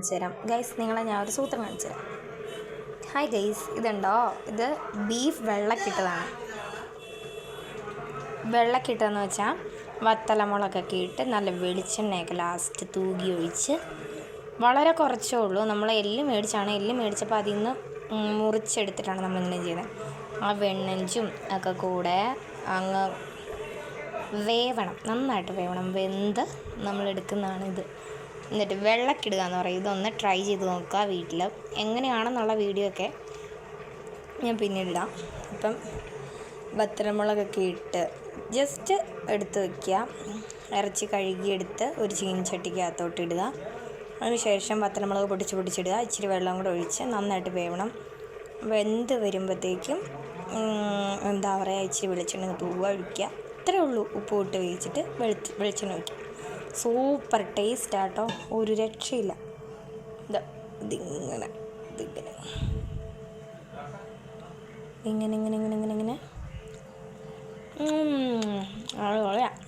കാണിച്ചു തരാം ഗൈസ്. നിങ്ങളെ ഞാൻ ഒരു സൂത്രം കാണിച്ചു തരാം. ഹായ് ഗൈസ്, ഇതുണ്ടോ? ഇത് ബീഫ് വെള്ളക്കിട്ടതാണ്. വെള്ളക്കിട്ടെന്ന് വെച്ചാൽ വത്തലമുളകൊക്കെ ഇട്ട് നല്ല വെളിച്ചെണ്ണയൊക്കെ ലാസ്റ്റ് തൂകി ഒഴിച്ച്, വളരെ കുറച്ചേ ഉള്ളൂ. നമ്മൾ എല്ല് മേടിച്ചപ്പോൾ അതിൽ നിന്ന് മുറിച്ചെടുത്തിട്ടാണ് നമ്മളിങ്ങനെ ചെയ്യുന്നത്. ആ വെണ്ണഞ്ചും ഒക്കെ കൂടെ അങ്ങ് വേവണം, നന്നായിട്ട് വേവണം. വെന്ത് നമ്മളെടുക്കുന്നതാണ് ഇത്. എന്നിട്ട് വെള്ളക്കിടുക എന്ന് പറയും. ഇതൊന്ന് ട്രൈ ചെയ്ത് നോക്കുക വീട്ടിൽ. എങ്ങനെയാണെന്നുള്ള വീഡിയോ ഒക്കെ ഞാൻ പിന്നീട് ഇടാം. ഇപ്പം വത്തലമുളകൊക്കെ ഇട്ട് ജസ്റ്റ് എടുത്ത് വയ്ക്കുക. ഇറച്ചി കഴുകിയെടുത്ത് ഒരു ചീനിച്ചട്ടിക്കകത്തോട്ട് ഇടുക. അതിനുശേഷം വത്തലമുളക് പൊടിച്ചിടുക. ഇച്ചിരി വെള്ളം കൂടെ ഒഴിച്ച് നന്നായിട്ട് വേവണം. വെന്ത് വരുമ്പോഴത്തേക്കും എന്താ പറയുക, ഇച്ചിരി വെളിച്ചെണ്ണ തൂവ ഒഴിക്കുക. ഇത്രയേ ഉള്ളൂ. ഉപ്പ് ഇട്ട് വേവിച്ചിട്ട് വെളിച്ചെണ്ണ ഒഴിക്കുക. സൂപ്പർ ടേസ്റ്റാട്ടോ, ഒരു രക്ഷയില്ല. ഇതിങ്ങനെ ഇങ്ങനെ അടിപൊളിയാണ്.